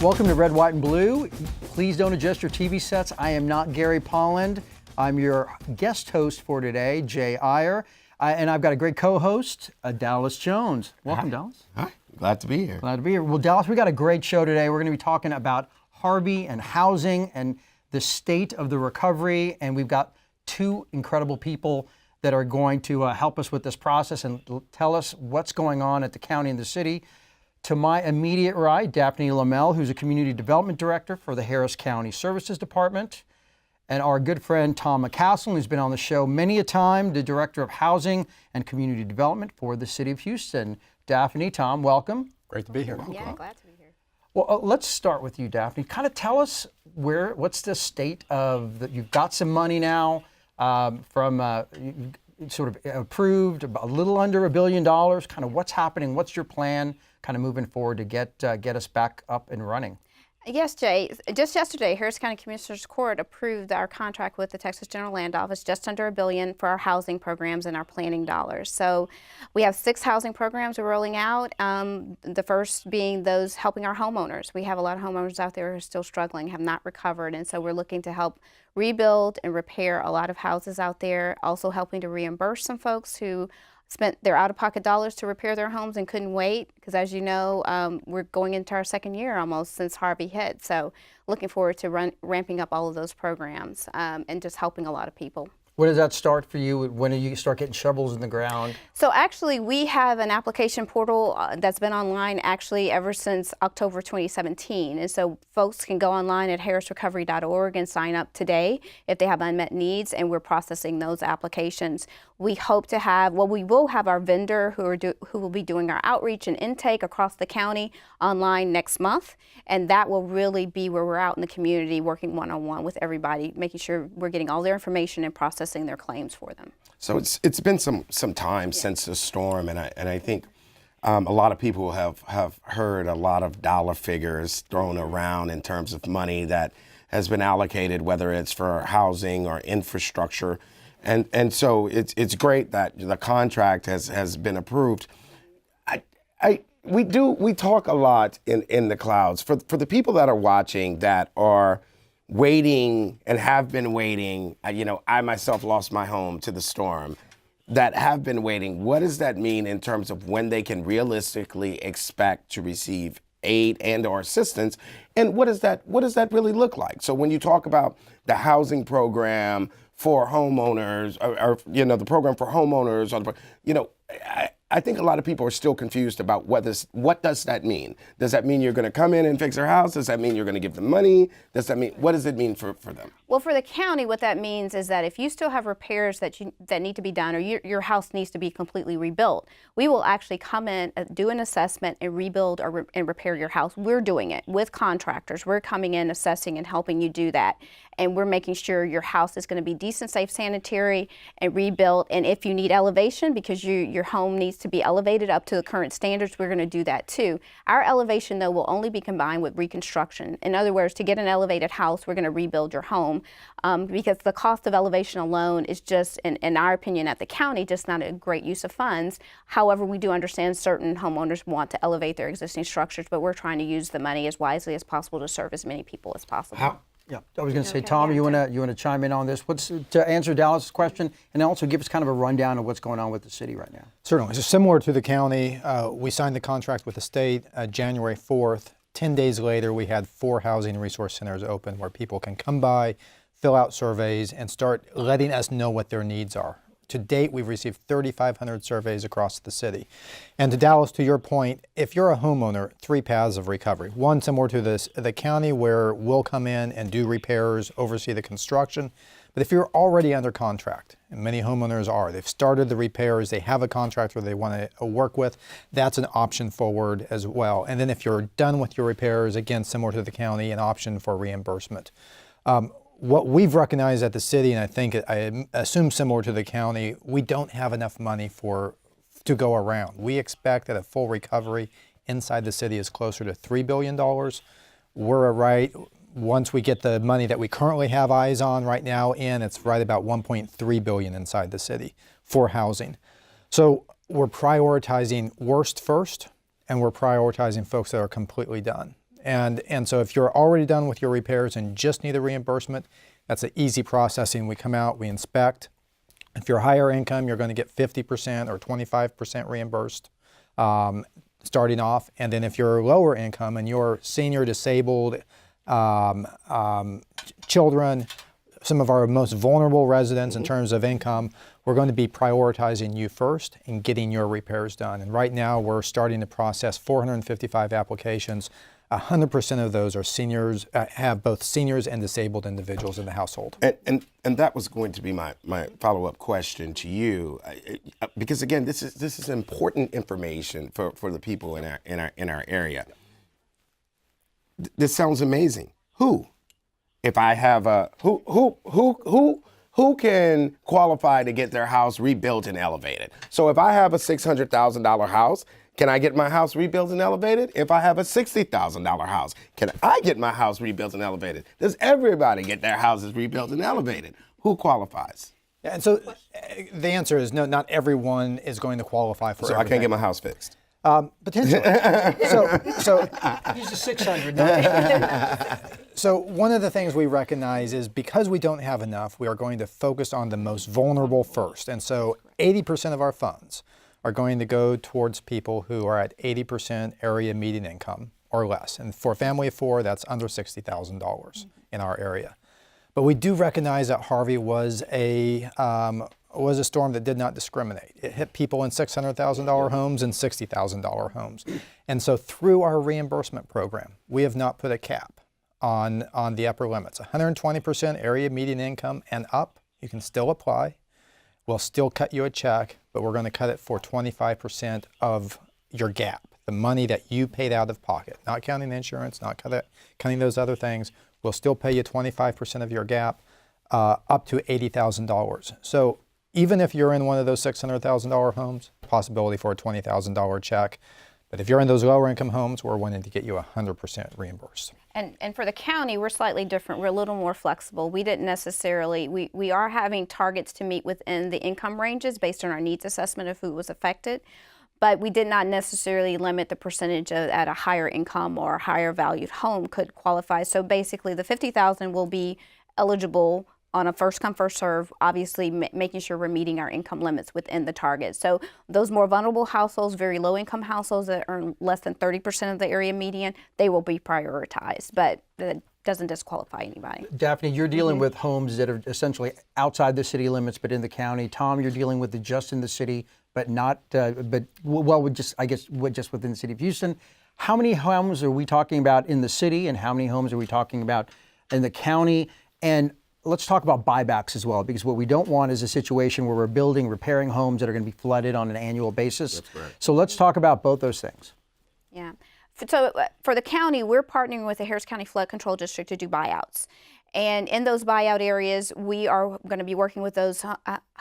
Welcome to Red, White, and Blue. Please don't adjust your TV sets. I am not Gary Polland. I'm your guest host for today, Jay Aiyer. And I've got a great co-host, Dallas Jones. Welcome, Hi. Dallas. Hi, glad to be here. Glad to be here. Well, Dallas, we got a great show today. We're going to be talking about Harvey and housing and the state of the recovery. And we've got two incredible people that are going to help us with this process and tell us what's going on at the county and the city. To my immediate right, Daphne Lemelle, who's a Community Development Director for the Harris County Services Department. And our good friend, Tom McCasland, who's been on the show many a time, the Director of Housing and Community Development for the City of Houston. Daphne, Tom, welcome. Great to be here. Yeah, glad to be here. Well, let's start with you, Daphne. Kind of tell us what's the state of, you've got some money now from sort of approved, a little under $1 billion. Kind of what's happening? What's your plan kind of moving forward to get us back up and running? Yes, Jay. Just yesterday, Harris County Commissioners Court approved our contract with the Texas General Land Office, just under $1 billion for our housing programs and our planning dollars. So we have 6 housing programs we're rolling out. The first being those helping our homeowners. We have a lot of homeowners out there who are still struggling, have not recovered, and so we're looking to help rebuild and repair a lot of houses out there. Also helping to reimburse some folks who spent their out-of-pocket dollars to repair their homes and couldn't wait, because as you know, we're going into our second year almost since Harvey hit. So looking forward to ramping up all of those programs and just helping a lot of people. When does that start for you? When do you start getting shovels in the ground? So actually, we have an application portal that's been online actually ever since October 2017. And so folks can go online at harrisrecovery.org and sign up today if they have unmet needs, and we're processing those applications. We hope to have, we will have our vendor who will be doing our outreach and intake across the county online next month. And that will really be where we're out in the community working one-on-one with everybody, making sure we're getting all their information and processing their claims for them. So it's been some time since the storm, and I think a lot of people have heard a lot of dollar figures thrown around in terms of money that has been allocated, whether it's for housing or infrastructure. And so it's great that the contract has been approved. We talk a lot in the clouds for the people that are watching that are waiting and have been waiting. I myself lost my home to the storm. That have been waiting. What does that mean in terms of when they can realistically expect to receive aid and/or assistance, and what does that really look like? So when you talk about the housing program for homeowners, or the program for homeowners, I think a lot of people are still confused about what does that mean? Does that mean you're going to come in and fix their house? Does that mean you're going to give them money? What does it mean for them? Well, for the county, what that means is that if you still have repairs that need to be done, or your house needs to be completely rebuilt, we will actually come in, do an assessment, and rebuild and repair your house. We're doing it with contractors. We're coming in, assessing, and helping you do that. And we're making sure your house is going to be decent, safe, sanitary, and rebuilt. And if you need elevation, because your home needs to be elevated up to the current standards, we're going to do that too. Our elevation, though, will only be combined with reconstruction. In other words, to get an elevated house, we're going to rebuild your home because the cost of elevation alone is just, in our opinion at the county, just not a great use of funds. However, we do understand certain homeowners want to elevate their existing structures, but we're trying to use the money as wisely as possible to serve as many people as possible. Yeah, I was going to say, Tom, you want to chime in on this? What's to answer Dallas' question, and also give us kind of a rundown of what's going on with the city right now? Certainly. So similar to the county, we signed the contract with the state January 4th. 10 days later, we had 4 housing resource centers open where people can come by, fill out surveys, and start letting us know what their needs are. To date, we've received 3,500 surveys across the city. And to Dallas, to your point, if you're a homeowner, 3 paths of recovery. One, similar to the county, where we'll come in and do repairs, oversee the construction. But if you're already under contract, and many homeowners are, they've started the repairs, they have a contractor they want to work with, that's an option forward as well. And then if you're done with your repairs, again, similar to the county, an option for reimbursement. What we've recognized at the city, and I assume similar to the county, we don't have enough money to go around. We expect that a full recovery inside the city is closer to $3 billion. We're right, once we get the money that we currently have eyes on right now in, it's right about $1.3 billion inside the city for housing. So we're prioritizing worst first, and we're prioritizing folks that are completely done. And so if you're already done with your repairs and just need a reimbursement, that's an easy processing. We come out, we inspect. If you're higher income, you're going to get 50% or 25% reimbursed starting off. And then if you're lower income and you're senior, disabled, children, some of our most vulnerable residents in terms of income, we're going to be prioritizing you first and getting your repairs done. And right now we're starting to process 455 applications. 100% of those are seniors, have both seniors and disabled individuals in the household. And that was going to be my follow-up question to you, because again, this is important information for the people in our area. This sounds amazing. Who? If I have a who can qualify to get their house rebuilt and elevated? So if I have a $600,000 house, can I get my house rebuilt and elevated? If I have a $60,000 house, can I get my house rebuilt and elevated? Does everybody get their houses rebuilt and elevated? Who qualifies? And so the answer is no, not everyone is going to qualify for So everything. I can't get my house fixed. Potentially. so Use the 600. So one of the things we recognize is because we don't have enough, we are going to focus on the most vulnerable first. And so 80% of our funds are going to go towards people who are at 80% area median income or less. And for a family of four, that's under $60,000 in our area. But we do recognize that Harvey was a storm that did not discriminate. It hit people in $600,000 homes and $60,000 homes. And so through our reimbursement program, we have not put a cap on the upper limits. 120% area median income and up, you can still apply. We'll still cut you a check, but we're going to cut it for 25% of your gap, the money that you paid out of pocket, not counting insurance, not counting those other things. We'll still pay you 25% of your gap up to $80,000. So even if you're in one of those $600,000 homes, possibility for a $20,000 check. But if you're in those lower income homes, we're wanting to get you 100% reimbursed. And for the county, we're slightly different. We're a little more flexible. We didn't necessarily, we are having targets to meet within the income ranges based on our needs assessment of who was affected. But we did not necessarily limit the percentage at a higher income or a higher valued home could qualify. So basically the 50,000 will be eligible on a first come, first serve, obviously making sure we're meeting our income limits within the target. So those more vulnerable households, very low income households that earn less than 30% of the area median, they will be prioritized, but that doesn't disqualify anybody. Daphne, you're dealing with homes that are essentially outside the city limits, but in the county. Tom, you're dealing with just in the city, but not, just within the city of Houston. How many homes are we talking about in the city, and how many homes are we talking about in the county? And let's talk about buybacks as well, because what we don't want is a situation where we're building, repairing homes that are going to be flooded on an annual basis. That's right. So let's talk about both those things. Yeah. So for the county, we're partnering with the Harris County Flood Control District to do buyouts. And in those buyout areas, we are going to be working with those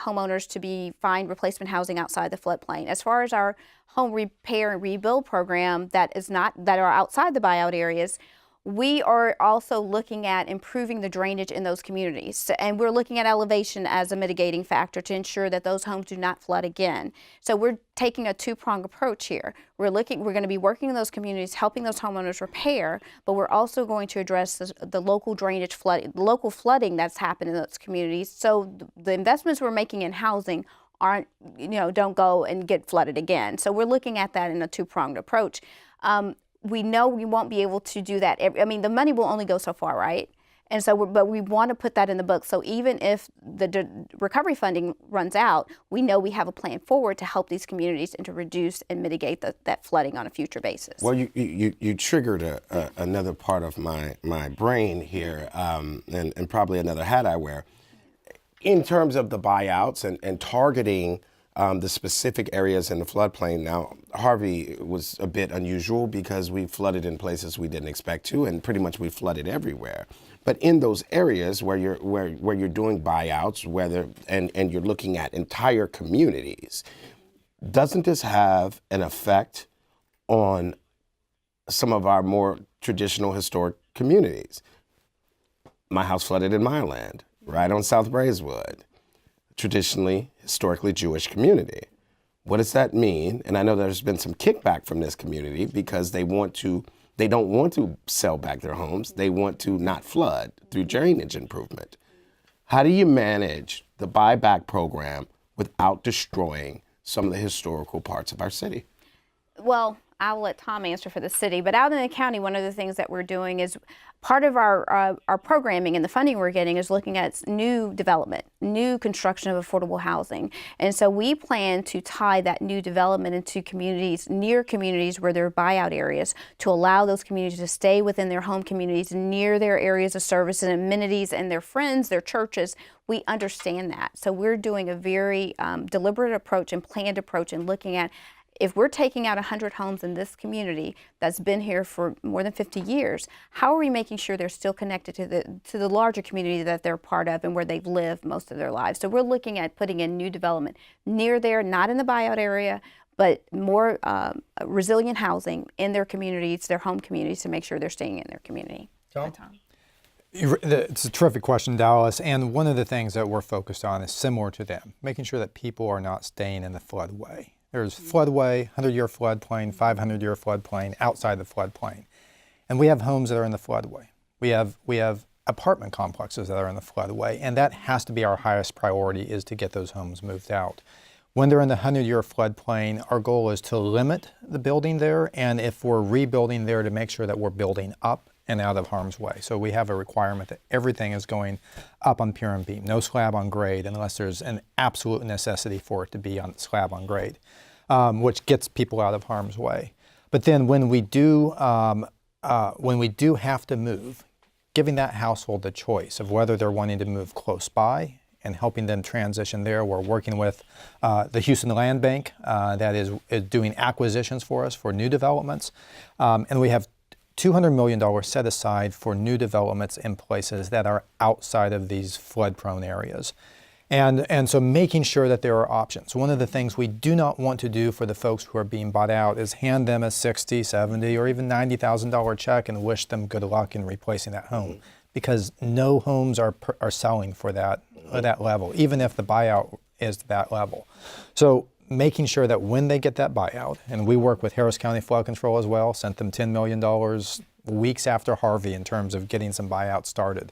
homeowners to find replacement housing outside the floodplain. As far as our home repair and rebuild program that are outside the buyout areas, we are also looking at improving the drainage in those communities. And we're looking at elevation as a mitigating factor to ensure that those homes do not flood again. So we're taking a two-pronged approach here. We're going to be working in those communities, helping those homeowners repair, but we're also going to address the local drainage local flooding that's happened in those communities. So the investments we're making in housing don't go and get flooded again. So we're looking at that in a two-pronged approach. We know we won't be able to do that. The money will only go so far, right? And so, but we want to put that in the book. So even if the recovery funding runs out, we know we have a plan forward to help these communities and to reduce and mitigate that flooding on a future basis. Well, you triggered another part of my brain here, and probably another hat I wear. In terms of the buyouts and targeting the specific areas in the floodplain. Now, Harvey was a bit unusual because we flooded in places we didn't expect to, and pretty much we flooded everywhere. But in those areas where you're doing buyouts, and you're looking at entire communities, doesn't this have an effect on some of our more traditional historic communities? My house flooded in my land, right on South Braeswood. Traditionally, historically Jewish community. What does that mean? And I know there's been some kickback from this community because they want to They don't want to sell back their homes. They want to not flood through drainage improvement. How do you manage the buyback program without destroying some of the historical parts of our city? Well, I'll let Tom answer for the city, but out in the county, one of the things that we're doing is part of our programming and the funding we're getting is looking at new development, new construction of affordable housing. And so we plan to tie that new development into communities, near communities where there are buyout areas, to allow those communities to stay within their home communities, near their areas of service and amenities and their friends, their churches. We understand that. So we're doing a very deliberate approach and planned approach and looking at, if we're taking out 100 homes in this community that's been here for more than 50 years, how are we making sure they're still connected to the larger community that they're part of and where they've lived most of their lives? So we're looking at putting in new development near there, not in the buyout area, but more resilient housing in their communities, their home communities, to make sure they're staying in their community. Tom? It's a terrific question, Dallas. And one of the things that we're focused on is similar to them, making sure that people are not staying in the floodway. There's floodway, 100-year floodplain, 500-year floodplain, outside the floodplain. And we have homes that are in the floodway. We have apartment complexes that are in the floodway, and that has to be our highest priority, is to get those homes moved out. When they're in the 100-year floodplain, our goal is to limit the building there, and if we're rebuilding there, to make sure that we're building up and out of harm's way. So we have a requirement that everything is going up on pier and beam, no slab on grade, unless there's an absolute necessity for it to be on slab on grade, which gets people out of harm's way. But then when we do have to move, giving that household the choice of whether they're wanting to move close by and helping them transition there. We're working with the Houston Land Bank that is doing acquisitions for us for new developments, and we have $200 million set aside for new developments in places that are outside of these flood-prone areas. And so making sure that there are options. One of the things we do not want to do for the folks who are being bought out is hand them a $60, $70, or even $90,000 check and wish them good luck in replacing that home, because no homes are selling for that level, even if the buyout is that level. So making sure that when they get that buyout, and we work with Harris County Flood Control as well, sent them $10 million weeks after Harvey in terms of getting some buyouts started.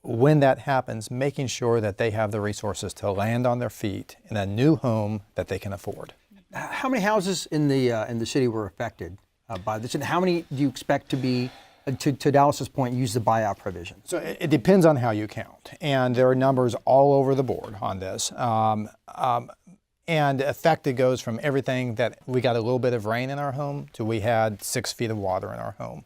When that happens, making sure that they have the resources to land on their feet in a new home that they can afford. How many houses in the city were affected by this, and how many do you expect to be, to Dallas's point, use the buyout provision? So it depends on how you count, and there are numbers all over the board on this. And affected goes from everything that we got a little bit of rain in our home to we had 6 feet of water in our home.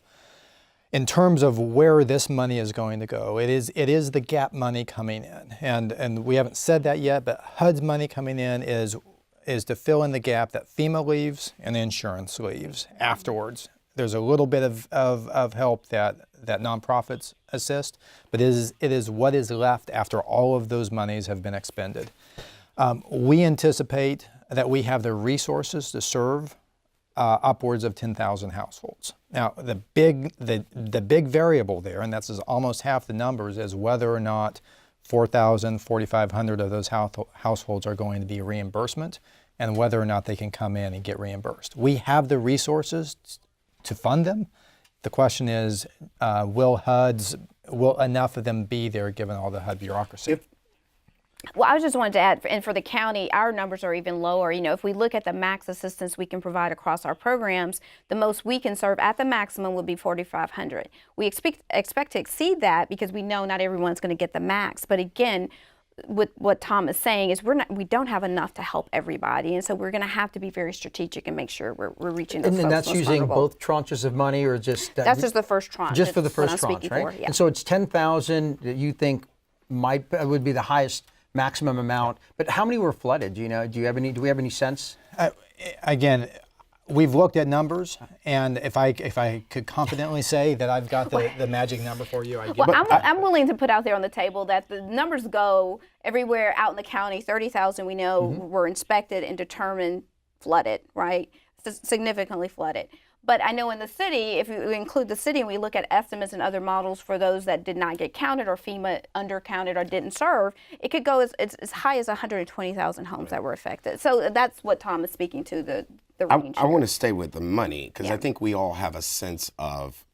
In terms of where this money is going to go, it is the gap money coming in, and we haven't said that yet, but HUD's money coming in is to fill in the gap that FEMA leaves and the insurance leaves afterwards. There's a little bit of help that nonprofits assist, but it is what is left after all of those monies have been expended. We anticipate that we have the resources to serve upwards of 10,000 households. Now, the big variable there, and that's almost half the numbers, is whether or not 4,000, 4,500 of those households are going to be reimbursement, and whether or not they can come in and get reimbursed. We have the resources to fund them. The question is, will enough of them be there given all the HUD bureaucracy? Well, I just wanted to add, and for the county, our numbers are even lower. You know, if we look at the max assistance we can provide across our programs, the most we can serve at the maximum would be 4,500. We expect to exceed that because we know not everyone's going to get the max. But again, with what Tom is saying is we don't have enough to help everybody, and so we're going to have to be very strategic and make sure we're reaching those folks. And that's using both tranches of money, or just that's just the first tranche. Just for the first tranche, right? Yeah. And so it's 10,000 that you think would be the highest maximum amount, but how many were flooded? Do you know? Do we have any sense? Again, we've looked at numbers, and if I could confidently say that I've got the magic number for you, I'd give it. I'm willing to put out there on the table that the numbers go everywhere out in the county. 30,000 we know were inspected and determined flooded, right? Significantly flooded. But I know in the city, if we include the city and we look at estimates and other models for those that did not get counted or FEMA undercounted or didn't serve, it could go as high as 120,000 homes that were affected. So that's what Tom is speaking to, the range. I want to stay with the money because I think we all have a sense of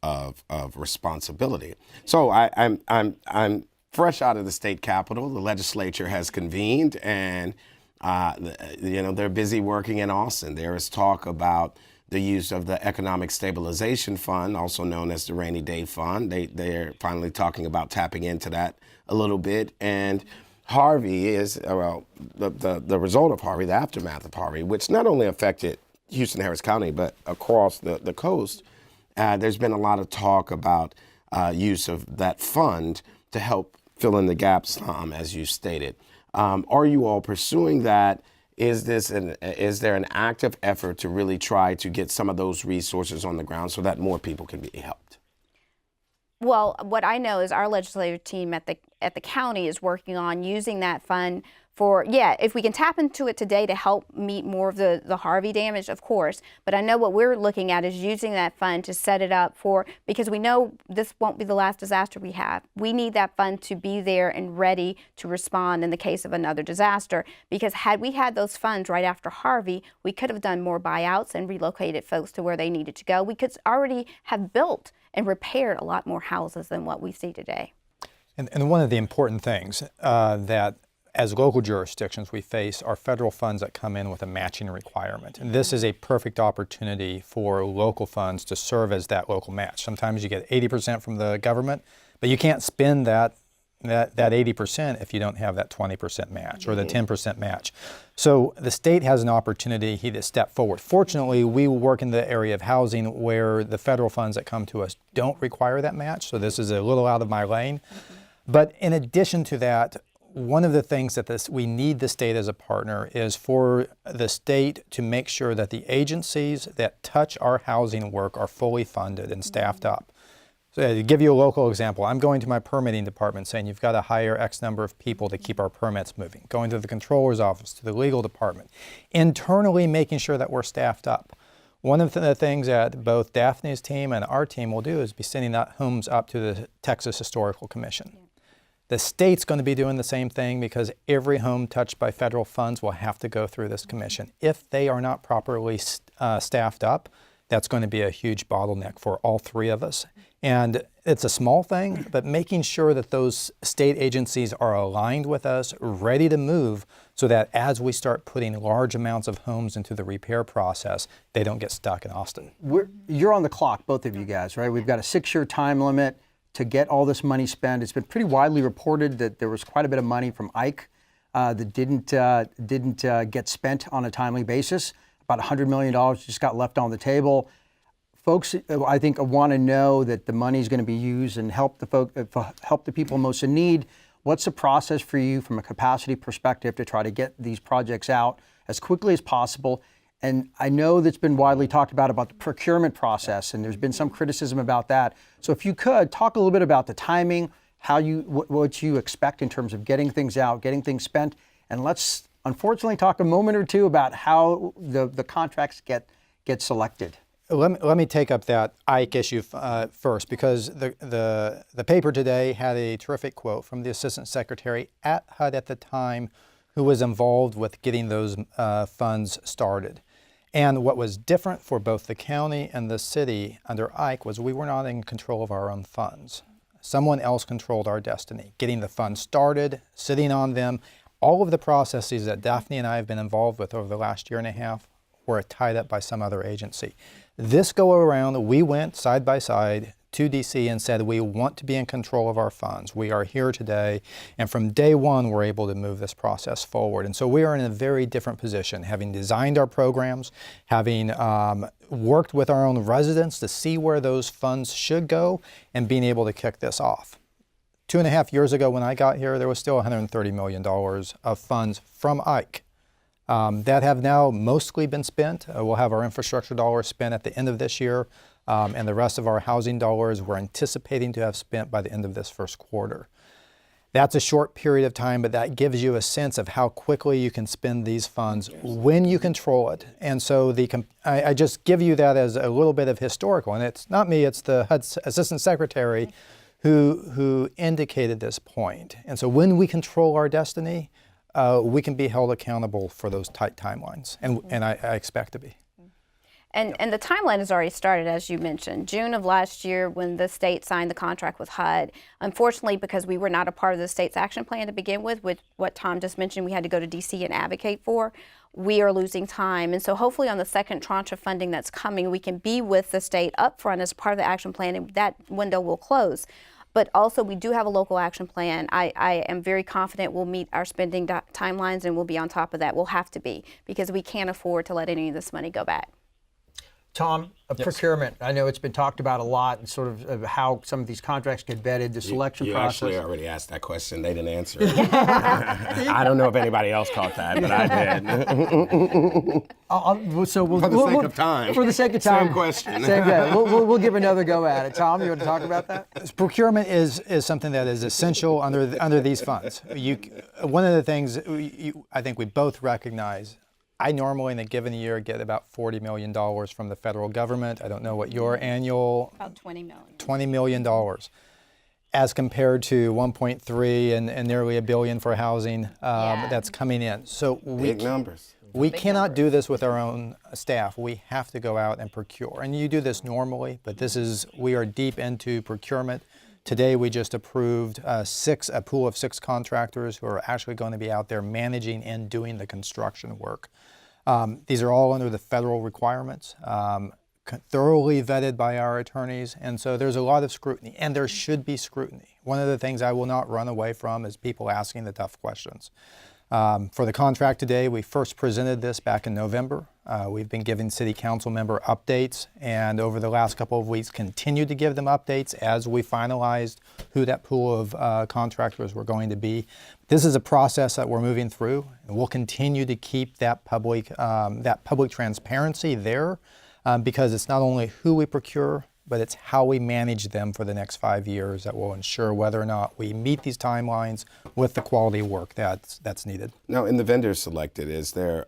responsibility. So I'm fresh out of the state capitol. The legislature has convened, and they're busy working in Austin. There is talk about the use of the Economic Stabilization Fund, also known as the Rainy Day Fund. They're finally talking about tapping into that a little bit. And Harvey is, the result of Harvey, the aftermath of Harvey, which not only affected Houston, Harris County, but across the coast. There's been a lot of talk about use of that fund to help fill in the gaps, Tom, as you stated. Are you all pursuing that? Is there an active effort to really try to get some of those resources on the ground so that more people can be helped? Well, what I know is our legislative team at the county is working on using that fund for, if we can tap into it today to help meet more of the Harvey damage, of course. But I know what we're looking at is using that fund to set it up because we know this won't be the last disaster we have. We need that fund to be there and ready to respond in the case of another disaster. Because had we had those funds right after Harvey, we could have done more buyouts and relocated folks to where they needed to go. We could already have built and repaired a lot more houses than what we see today. And one of the important things that as local jurisdictions we face are federal funds that come in with a matching requirement. And this is a perfect opportunity for local funds to serve as that local match. Sometimes you get 80% from the government, but you can't spend that 80% if you don't have that 20% match or the 10% match. So the state has an opportunity to step forward. Fortunately, we work in the area of housing where the federal funds that come to us don't require that match, so this is a little out of my lane. But in addition to that, one of the things that we need the state as a partner is for the state to make sure that the agencies that touch our housing work are fully funded and staffed up. So to give you a local example, I'm going to my permitting department saying you've got to hire X number of people to keep our permits moving. Going to the controller's office, to the legal department. Internally making sure that we're staffed up. One of the things that both Daphne's team and our team will do is be sending that homes up to the Texas Historical Commission. The state's going to be doing the same thing because every home touched by federal funds will have to go through this commission. If they are not properly staffed up, that's going to be a huge bottleneck for all three of us. And it's a small thing, but making sure that those state agencies are aligned with us, ready to move, so that as we start putting large amounts of homes into the repair process, they don't get stuck in Austin. You're on the clock, both of you guys, right? We've got a 6-year time limit to get all this money spent. It's been pretty widely reported that there was quite a bit of money from Aiyer that didn't get spent on a timely basis. About $100 million just got left on the table. Folks, I think, want to know that the money is going to be used and help the people most in need. What's the process for you from a capacity perspective to try to get these projects out as quickly as possible? And I know that's been widely talked about the procurement process, and there's been some criticism about that. So if you could, talk a little bit about the timing, what you expect in terms of getting things out, getting things spent, and let's unfortunately talk a moment or two about how the contracts get selected. Let me take up that Aiyer issue first, because the paper today had a terrific quote from the Assistant Secretary at HUD at the time who was involved with getting those funds started. And what was different for both the county and the city under Aiyer was we were not in control of our own funds. Someone else controlled our destiny, getting the funds started, sitting on them. All of the processes that Daphne and I have been involved with over the last year and a half were tied up by some other agency. This go around, we went side by side to DC and said we want to be in control of our funds. We are here today, and from day one we're able to move this process forward. And so we are in a very different position, having designed our programs, having worked with our own residents to see where those funds should go, and being able to kick this off. 2.5 years ago when I got here, there was still $130 million of funds from Aiyer. That have now mostly been spent. We'll have our infrastructure dollars spent at the end of this year, and the rest of our housing dollars we're anticipating to have spent by the end of this first quarter. That's a short period of time, but that gives you a sense of how quickly you can spend these funds when you control it. And so I just give you that as a little bit of historical, and it's not me, it's the HUD Assistant Secretary who indicated this point. And so when we control our destiny, we can be held accountable for those tight timelines, and I expect to be. And the timeline has already started, as you mentioned. June of last year, when the state signed the contract with HUD, unfortunately, because we were not a part of the state's action plan to begin with what Tom just mentioned, we had to go to DC and advocate for, we are losing time. And so hopefully on the second tranche of funding that's coming, we can be with the state up front as part of the action plan, and that window will close. But also, we do have a local action plan. I am very confident we'll meet our spending timelines, and we'll be on top of that. We'll have to be, because we can't afford to let any of this money go back. Tom, procurement. I know it's been talked about a lot, and sort of how some of these contracts get vetted, the selection process. You actually already asked that question. They didn't answer it. I don't know if anybody else caught that, but I did. So For the sake of time. For the sake of time. Same question. We'll give another go at it. Tom, you want to talk about that? Procurement is something that is essential under these funds. One of the things I think we both recognize, I normally in a given year get about $40 million from the federal government. I don't know what your annual... About $20 million. $20 million, as compared to 1.3 and nearly $1 billion for housing that's coming in. So Big numbers. We cannot do this with our own staff. We have to go out and procure. And you do this normally, but we are deep into procurement. Today we just approved a pool of 6 contractors who are actually going to be out there managing and doing the construction work. These are all under the federal requirements, thoroughly vetted by our attorneys, and so there's a lot of scrutiny, and there should be scrutiny. One of the things I will not run away from is people asking the tough questions. For the contract today, we first presented this back in November. We've been giving city council member updates, and over the last couple of weeks continue to give them updates as we finalized who that pool of contractors were going to be. This is a process that we're moving through, and we'll continue to keep that public transparency there, because it's not only who we procure, but it's how we manage them for the next 5 years that will ensure whether or not we meet these timelines with the quality work that's needed. Now, in the vendors selected, is there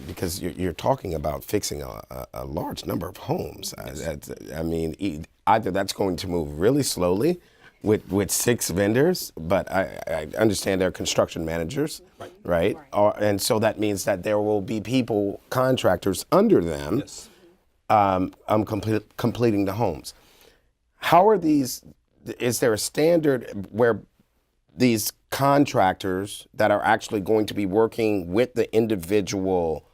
because you're talking about fixing a large number of homes. Either that's going to move really slowly with 6 vendors, but I understand they're construction managers, right? And so that means that there will be contractors under them. Yes. Completing the homes. How are these? Is there a standard where these contractors that are actually going to be working with the individual,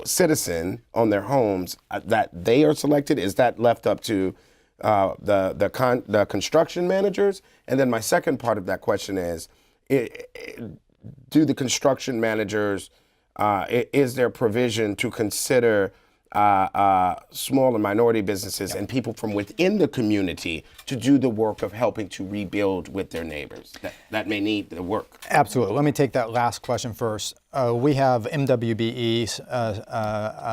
citizen on their homes, that they are selected? Is that left up to the construction managers? And then my second part of that question is, do the construction managers? Is there provision to consider small and minority businesses and people from within the community to do the work of helping to rebuild with their neighbors that may need the work? Absolutely. Let me take that last question first. We have MWBEs,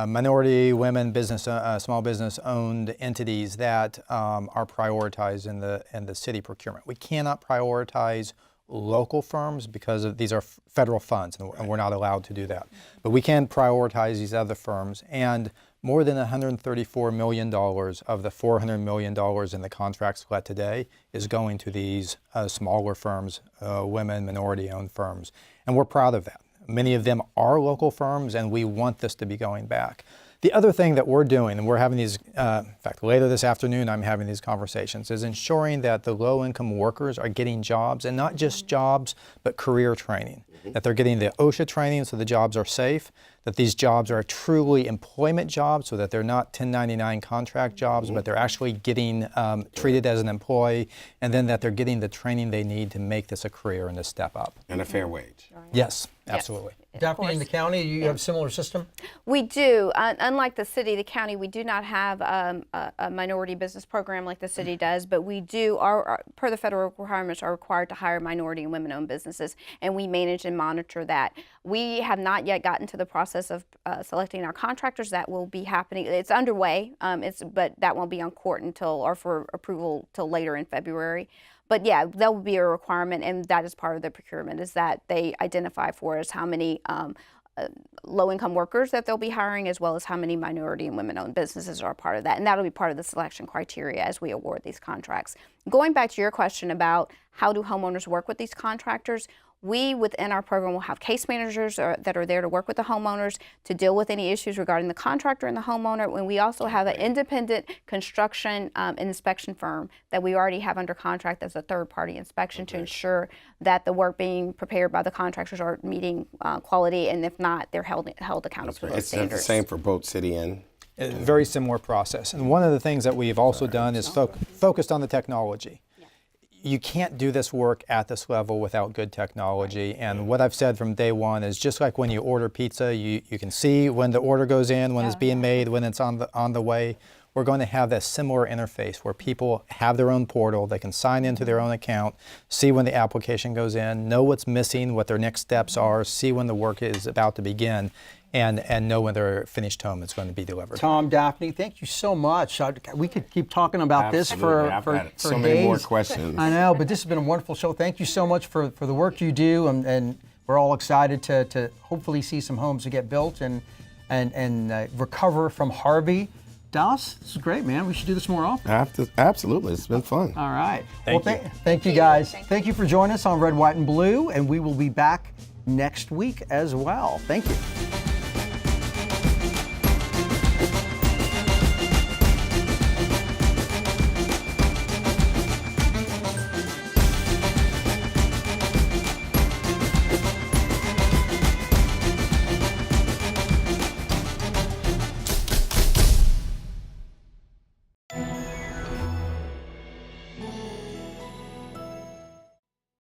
minority, women, business, small business owned entities that are prioritized in the city procurement. We cannot prioritize local firms because these are federal funds, and we're not allowed to do that. But we can prioritize these other firms, and more than $134 million of the $400 million in the contracts let today is going to these smaller firms, women, minority-owned firms, and we're proud of that. Many of them are local firms, and we want this to be going back. The other thing that we're doing, and we're having these, in fact, later this afternoon I'm having these conversations, is ensuring that the low-income workers are getting jobs, and not just jobs, but career training. That they're getting the OSHA training so the jobs are safe, that these jobs are truly employment jobs so that they're not 1099 contract jobs, but they're actually getting treated as an employee, and then that they're getting the training they need to make this a career and to step up. And a fair wage. Yes, absolutely. Daphne, in the county, you have a similar system? We do. Unlike the city, the county, we do not have a minority business program like the city does, but we do, per the federal requirements, are required to hire minority and women-owned businesses, and we manage and monitor that. We have not yet gotten to the process of selecting our contractors. That will be happening. It's underway, but that won't be on court for approval till later in February. But yeah, that would be a requirement, and that is part of the procurement, is that they identify for us how many low-income workers that they'll be hiring, as well as how many minority and women-owned businesses are a part of that. And that'll be part of the selection criteria as we award these contracts. Going back to your question about how do homeowners work with these contractors, we, within our program, will have case managers that are there to work with the homeowners to deal with any issues regarding the contractor and the homeowner. And we also have an independent construction and inspection firm that we already have under contract as a third-party inspection to ensure that the work being prepared by the contractors are meeting quality, and if not, they're held accountable to those It's the standards. same for both city and. A very similar process. And one of the things that we've also done is focused on the technology. You can't do this work at this level without good technology. And what I've said from day one is, just like when you order pizza, you can see when the order goes in, when it's being made, when it's on the way. We're going to have that similar interface where people have their own portal, they can sign into their own account, see when the application goes in, know what's missing, what their next steps are, see when the work is about to begin, and know when their finished home is going to be delivered. Tom, Daphne, thank you so much. We could keep talking about this for so days. many more questions. I know, but this has been a wonderful show. Thank you so much for the work you do, and we're all excited to hopefully see some homes that get built and recover from Harvey. Dallas, this is great, man. We should do this more often. Absolutely, it's been fun. All right. Thank you guys. Thank you for joining us on Red, White, and Blue, and we will be back next week as well. Thank you.